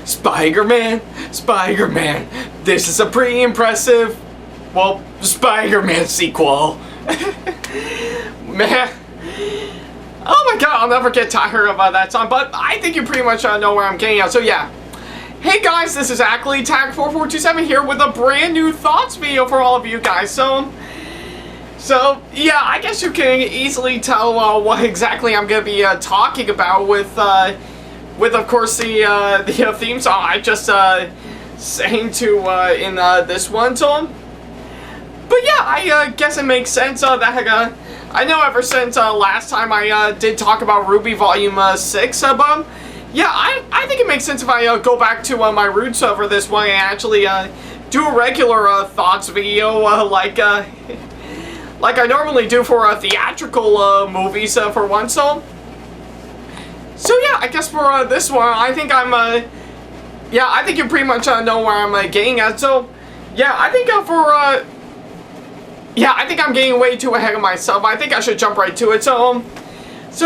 Spider-Man, Spider-Man. This is a pretty impressive, well, Spider-Man sequel. Man. Oh my god, I'll never get tired of that song, but I think you pretty much know where I'm getting at, so yeah. Hey guys, this is Ackleyattack4427 here with a brand new thoughts video for all of you guys, so yeah, I guess you can easily tell what exactly I'm going to be talking about with of course the theme song I just sang to in this one song. But yeah, I guess it makes sense that I know ever since last time I did talk about Ruby Volume 6, but yeah, I think it makes sense if I go back to my roots for this one and actually do a regular thoughts video like I normally do for theatrical movies for one. So yeah, I guess for this one, I think yeah, I think you pretty much know where I'm getting at. So yeah, I think yeah, I think I'm getting way too ahead of myself. I think I should jump right to it. So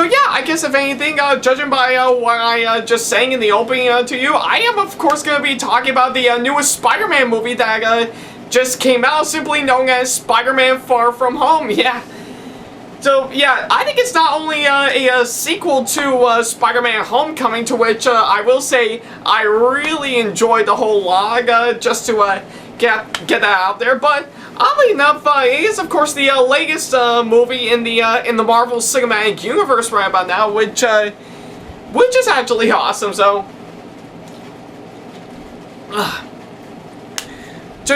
yeah, I guess if anything, judging by what I just sang in the opening to you, I am of course going to be talking about the newest Spider-Man movie that just came out, simply known as Spider-Man Far From Home. Yeah. So yeah, I think it's not only a sequel to Spider-Man Homecoming, to which I will say I really enjoyed the whole log, just to get that out there, but oddly enough, it is of course the latest movie in the Marvel Cinematic Universe right about now, which is actually awesome. So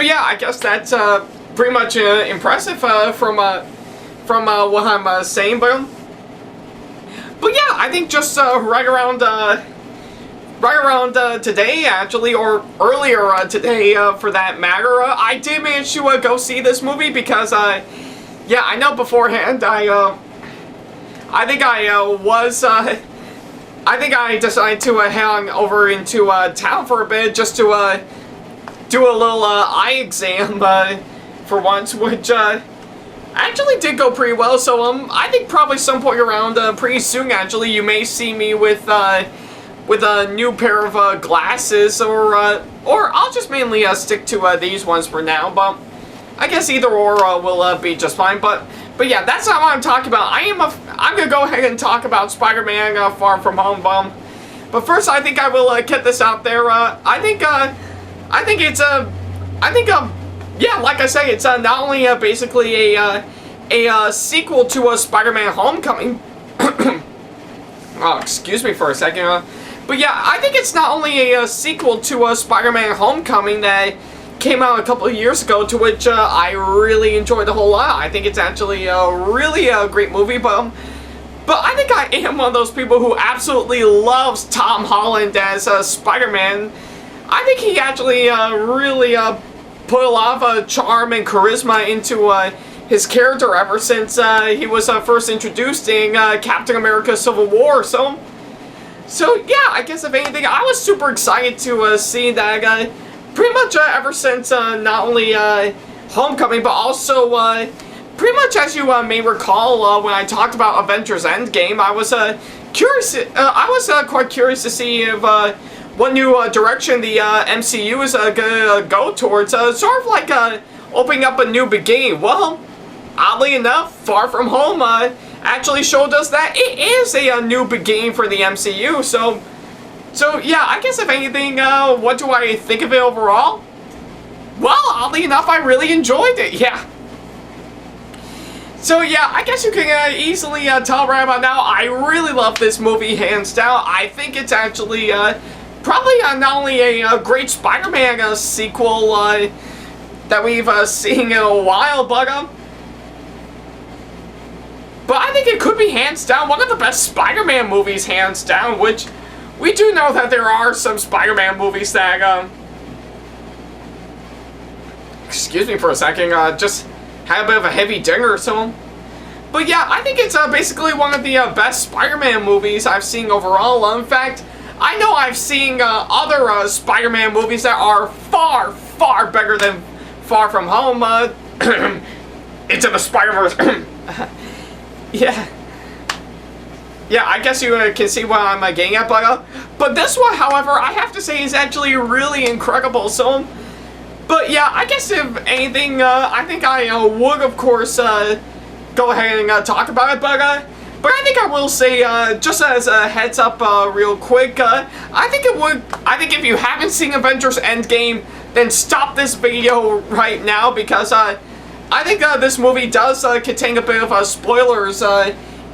yeah, I guess that's pretty much impressive from what I'm saying, but yeah, I think just right around today, actually, or earlier today, for that matter, I did manage to go see this movie because, yeah, I know beforehand, I think I decided to head on over into town for a bit just to do a little eye exam for once, which actually did go pretty well. So I think probably some point around pretty soon, actually, you may see me with a new pair of glasses, or I'll just mainly stick to these ones for now. But I guess either or will be just fine. But yeah, that's not what I'm talking about. I'm gonna go ahead and talk about Spider-Man Far From Home. But first, I think I will get this out there. I think yeah, like I say, it's not only basically a sequel to Spider-Man Homecoming. Oh, excuse me for a second. But yeah, I think it's not only a sequel to Spider-Man Homecoming that came out a couple of years ago, to which I really enjoyed a whole lot. I think it's actually really a great movie, but I think I am one of those people who absolutely loves Tom Holland as Spider-Man. I think he actually really put a lot of charm and charisma into his character ever since he was first introduced in Captain America Civil War. So yeah, I guess if anything, I was super excited to see that pretty much ever since not only Homecoming, but also pretty much, as you may recall, when I talked about Avengers Endgame, I was curious. I was quite curious to see if what new direction the MCU is gonna go towards, sort of like opening up a new beginning. Well, oddly enough, Far From Home actually showed us that it is a new beginning for the MCU. So yeah, I guess if anything, what do I think of it overall? Well, oddly enough, I really enjoyed it. Yeah. So yeah, I guess you can easily tell right about now, I really love this movie, hands down. I think it's actually probably not only a great Spider-Man sequel that we've seen in a while, but I think it could be hands down one of the best Spider-Man movies, hands down, which we do know that there are some Spider-Man movies that, excuse me for a second, just had a bit of a heavy dinner or so. But yeah, I think it's basically one of the best Spider-Man movies I've seen overall. In fact, I know I've seen other Spider-Man movies that are far, far better than Far From Home. Into the Spider-Verse. Yeah. yeah, I guess you can see what I'm getting at, but this one, however, I have to say is actually really incredible. So, but yeah, I guess if anything, I think I would, of course, go ahead and talk about it, but I think I will say, just as a heads up, real quick, I think if you haven't seen Avengers Endgame, then stop this video right now, because I think this movie does contain a bit of spoilers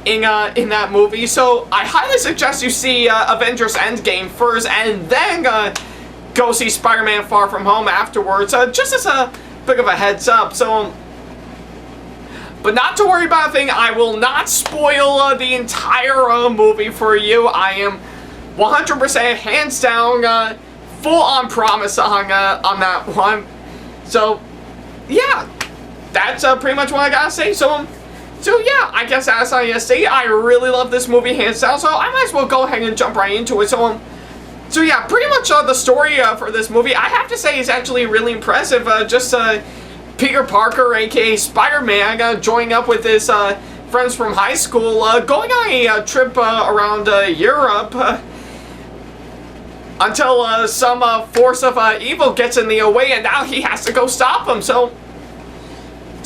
in that movie. So I highly suggest you see Avengers Endgame first, and then go see Spider-Man Far From Home afterwards, just as a bit of a heads up. So, but not to worry about a thing, I will not spoil the entire movie for you. I am 100% hands down full on promise on that one. So yeah, that's pretty much what I gotta say. So yeah, I guess as I say, I really love this movie hands down, so I might as well go ahead and jump right into it. So yeah, pretty much the story for this movie, I have to say, is actually really impressive. Just Peter Parker, aka Spider-Man, joining up with his friends from high school, going on a trip around Europe, until some force of evil gets in the way, and now he has to go stop them. So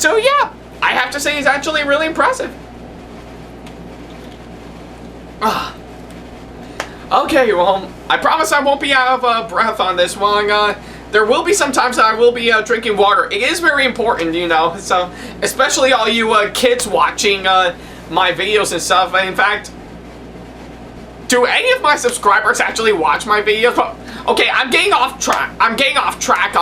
yeah, I have to say he's actually really impressive. Okay, well, I promise I won't be out of breath on this one. There will be some times that I will be drinking water. It is very important, you know, so especially all you kids watching my videos and stuff. In fact, do any of my subscribers actually watch my videos? Okay, I'm getting off track.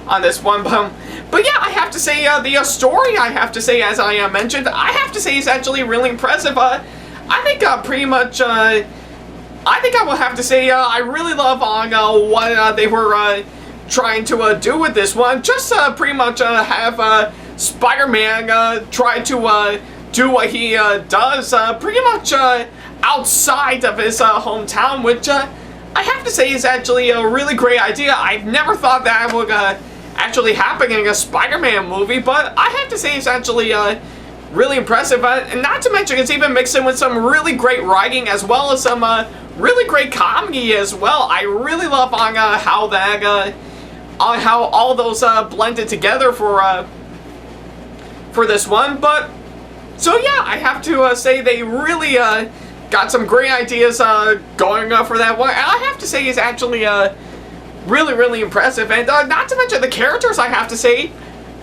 On this one, but yeah, I have to say the story, I have to say, as I mentioned, I have to say is actually really impressive. I think pretty much, I think I will have to say I really love on what they were trying to do with this one. Just pretty much have Spider-Man try to do what he does pretty much outside of his hometown, which I have to say is actually a really great idea. I've never thought that would actually happen in a Spider-Man movie, but I have to say it's actually really impressive, and not to mention it's even mixed in with some really great writing, as well as some really great comedy as well. I really love on how that how all those blended together for this one. But so yeah, I have to say they really got some great ideas going for that one, and I have to say it's actually really impressive. And not to mention the characters, I have to say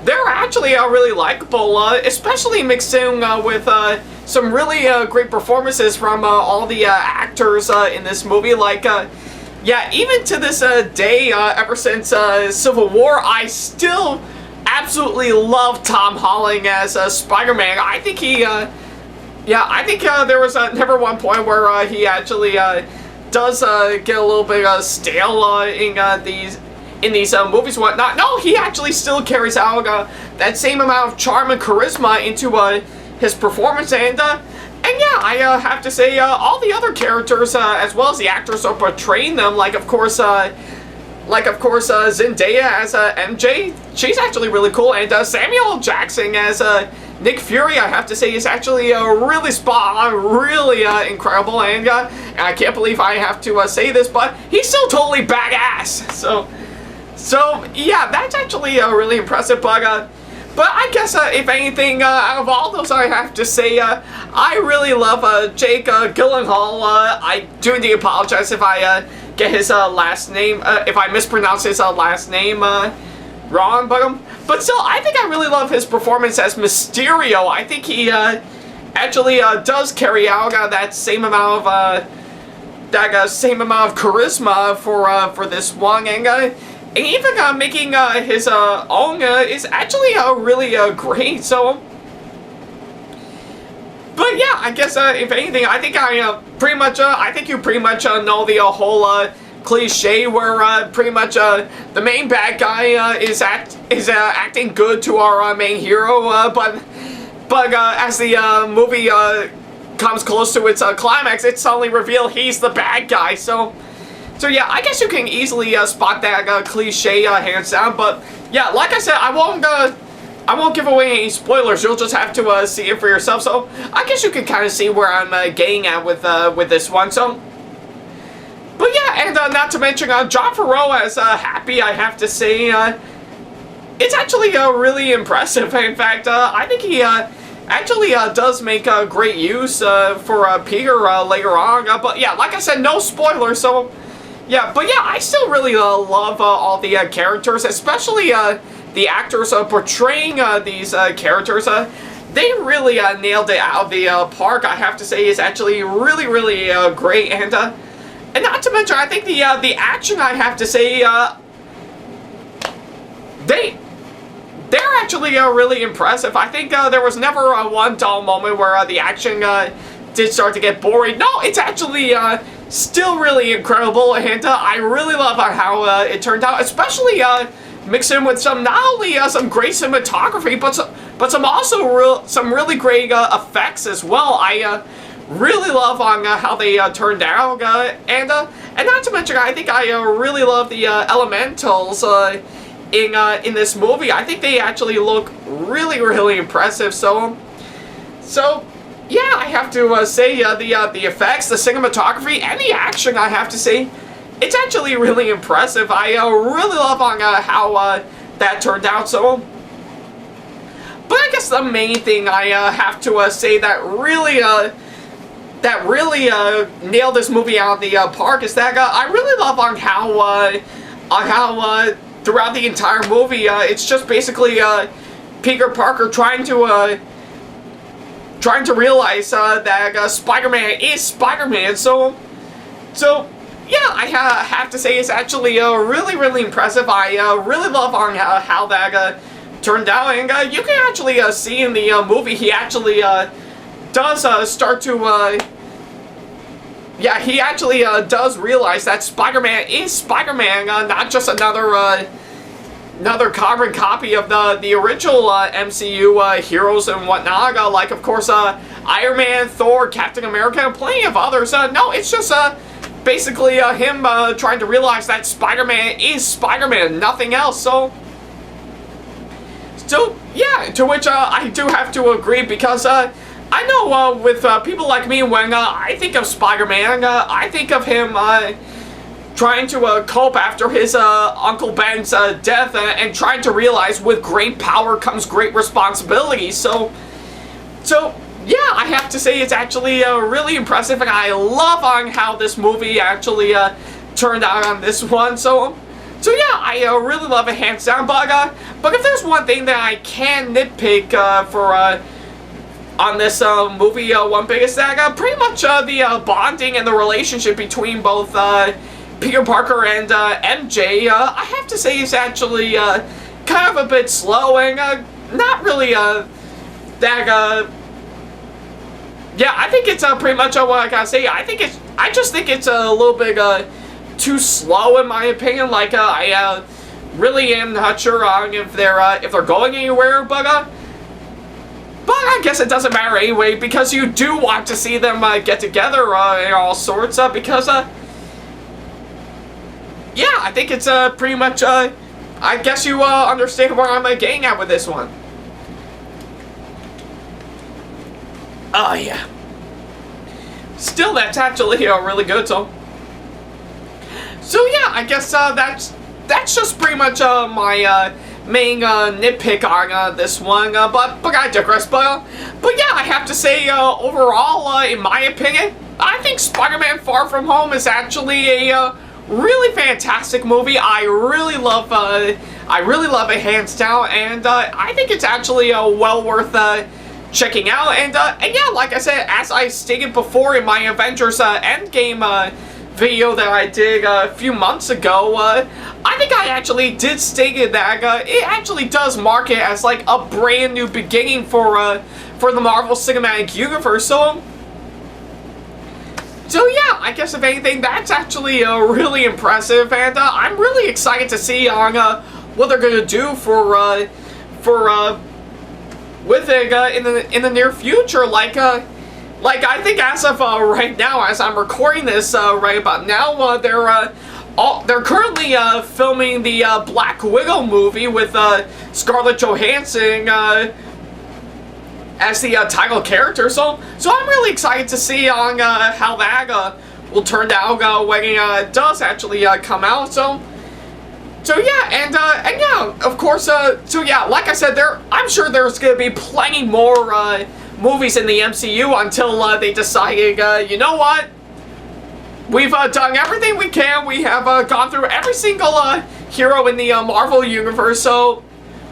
they're actually really likable, especially mixed in with some really great performances from all the actors in this movie. Like, yeah, even to this day, ever since Civil War, I still absolutely love Tom Holland as Spider-Man. I think he, yeah, I think there was never one point where he actually does get a little bit stale in these movies and whatnot. No, he actually still carries out that same amount of charm and charisma into his performance, and yeah, I have to say all the other characters as well as the actors are portraying them, like of course Zendaya as MJ, she's actually really cool, and Samuel L. Jackson as Nick Fury, I have to say, is actually really spot on, really incredible, and I can't believe I have to say this, but he's still totally badass. So yeah, that's actually really impressive. But I guess if anything, out of all those, I have to say I really love Jake Gyllenhaal. I do need to apologize if I get his last name, if I mispronounce his last name wrong, but still, I think I really love his performance as Mysterio. I think he actually does carry out that same amount of charisma for this one, and even making his own is actually really great. So, but yeah, I guess if anything, I think I think you pretty much know the whole cliche where pretty much the main bad guy is acting good to our main hero, but as the movie comes close to its climax, it's suddenly revealed he's the bad guy. So yeah, I guess you can easily spot that cliche hands down. But yeah, like I said, I won't I won't give away any spoilers. You'll just have to see it for yourself. So I guess you can kind of see where I'm getting at with this one. So, but yeah, and not to mention Jon Favreau as Happy, I have to say, it's actually really impressive. In fact, I think he actually does make great use for Peter later on. But yeah, like I said, no spoilers. So yeah, but yeah, I still really love all the characters, especially the actors portraying these characters. They really nailed it out of the park. I have to say, is actually really, really great, and not to mention, I think the action, I have to say, they're actually really impressive. I think there was never one dull moment where the action did start to get boring. No, it's actually still really incredible, and I really love how it turned out, especially mixed in with some, not only some great cinematography, but some really great effects as well. I really love how they turned out, and not to mention, I think I really love the elementals in this movie. I think they actually look really, really impressive. So yeah, I have to say the effects, the cinematography, and the action, I have to say, it's actually really impressive. I really love how that turned out. So, but I guess the main thing I have to say that really nailed this movie out of the park is that I really love how throughout the entire movie it's just basically Peter Parker trying to realize that Spider-Man is Spider-Man. So yeah, I have to say it's actually really, really impressive. I really love how that turned out, and you can actually see in the movie he actually does start to yeah, he actually does realize that Spider-Man is Spider-Man, not just another carbon copy of the original MCU heroes and whatnot, like of course Iron Man, Thor, Captain America, and plenty of others. No, it's just basically him trying to realize that Spider-Man is Spider-Man, nothing else. So yeah, to which I do have to agree, because I know with people like me, when I think of Spider-Man, I think of him trying to cope after his Uncle Ben's death, and trying to realize with great power comes great responsibility. So yeah, I have to say it's actually really impressive, and I love how this movie actually turned out on this one. So yeah, I really love it, hands down. But if there's one thing that I can nitpick for on this movie, one big is that pretty much the bonding and the relationship between both Peter Parker and MJ, I have to say, is actually kind of a bit slow, and not really that yeah, I think it's pretty much what I gotta say. I just think it's a little bit too slow, in my opinion. Like I really am not sure if they're going anywhere, but I guess it doesn't matter anyway, because you do want to see them get together and all sorts, because yeah, I think it's pretty much I guess you understand where I'm getting at with this one. Oh yeah. Still, that's actually really good. So yeah, I guess that's just pretty much my main nitpick on this one. But I digress. But yeah, I have to say overall, in my opinion, I think Spider-Man: Far From Home is actually a really fantastic movie. I really love it, hands down, and I think it's actually well worth checking out. And yeah, like I said, as I stated before in my Avengers Endgame video that I did a few months ago, I think I actually did state that it actually does mark it as like a brand new beginning for the Marvel Cinematic Universe. So yeah, I guess if anything, that's actually really impressive, and I'm really excited to see on what they're gonna do for with it in the near future. Like I think as of right now, as I'm recording this right about now, they're they're currently filming the Black Widow movie with Scarlett Johansson as the title character. So I'm really excited to see on how that will turn out when it does actually come out. So yeah, and yeah, of course. So yeah, like I said, I'm sure there's gonna be plenty more movies in the MCU until they decided, you know what? We've done everything we can. We have gone through every single hero in the Marvel universe, so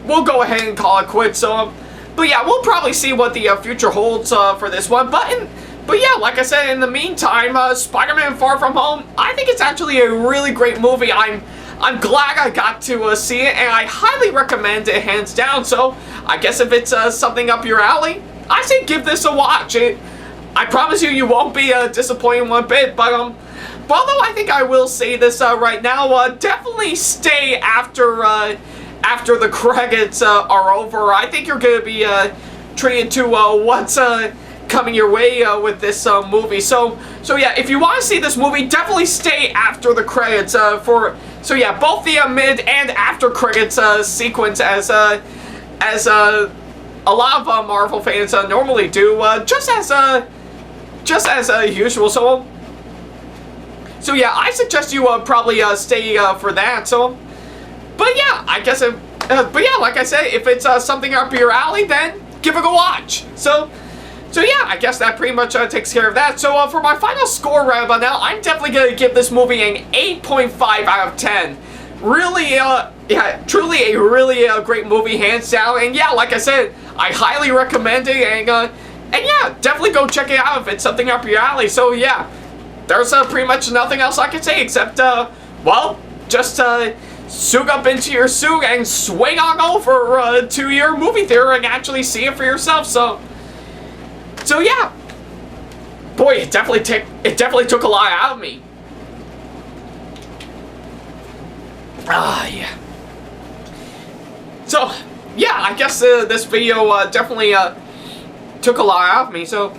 we'll go ahead and call it quits. So, but yeah, we'll probably see what the future holds for this one. But yeah, like I said, in the meantime, Spider-Man: Far From Home, I think it's actually a really great movie. I'm glad I got to see it, and I highly recommend it, hands down. So I guess if it's something up your alley, I say give this a watch. I promise you won't be disappointed one bit. But although I think I will say this right now, definitely stay after the credits are over. I think you're gonna be treated to what's coming your way with this movie. So yeah, if you want to see this movie, definitely stay after the credits so yeah, both the mid and after credits sequence as a lot of Marvel fans normally do, just as usual. So yeah, I suggest you probably stay for that. So, but yeah, I guess but yeah, like I said, if it's something up your alley, then give it a watch. So yeah, I guess that pretty much takes care of that. So for my final score roundabout now, I'm definitely going to give this movie an 8.5 out of 10. Really, yeah, truly a really great movie, hands down. And yeah, like I said, I highly recommend it. And yeah, definitely go check it out if it's something up your alley. So yeah, there's pretty much nothing else I can say except, well, just suit up into your suit and swing on over to your movie theater and actually see it for yourself. So yeah, boy, it definitely took a lot out of me. Yeah. So yeah, I guess this video definitely took a lot out of me. So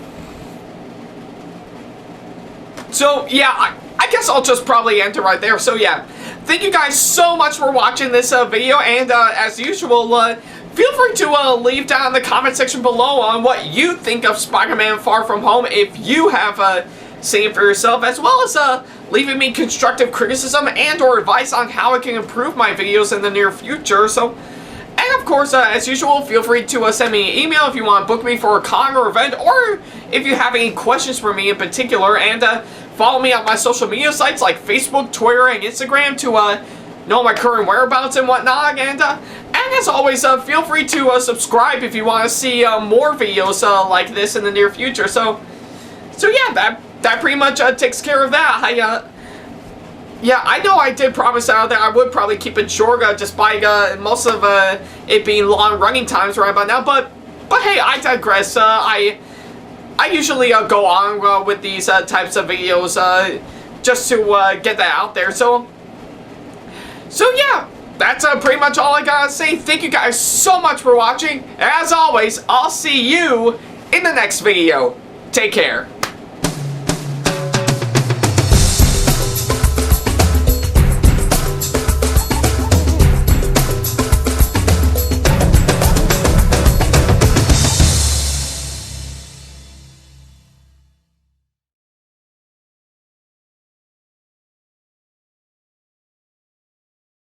yeah, I guess I'll just probably end it right there. So yeah, thank you guys so much for watching this video, and as usual, feel free to leave down in the comment section below on what you think of Spider-Man: Far From Home if you have seen it for yourself, as well as leaving me constructive criticism and or advice on how I can improve my videos in the near future. So, and of course, as usual, feel free to send me an email if you want to book me for a con or event, or if you have any questions for me in particular, and follow me on my social media sites like Facebook, Twitter, and Instagram to know my current whereabouts and whatnot. And as always, feel free to subscribe if you want to see more videos like this in the near future. So yeah, that pretty much takes care of that. Yeah, I know I did promise that I would probably keep it short, despite most of it being long running times right about now. But hey, I digress. I usually go on with these types of videos just to get that out there. So yeah, that's pretty much all I gotta say. Thank you guys so much for watching. As always, I'll see you in the next video. Take care.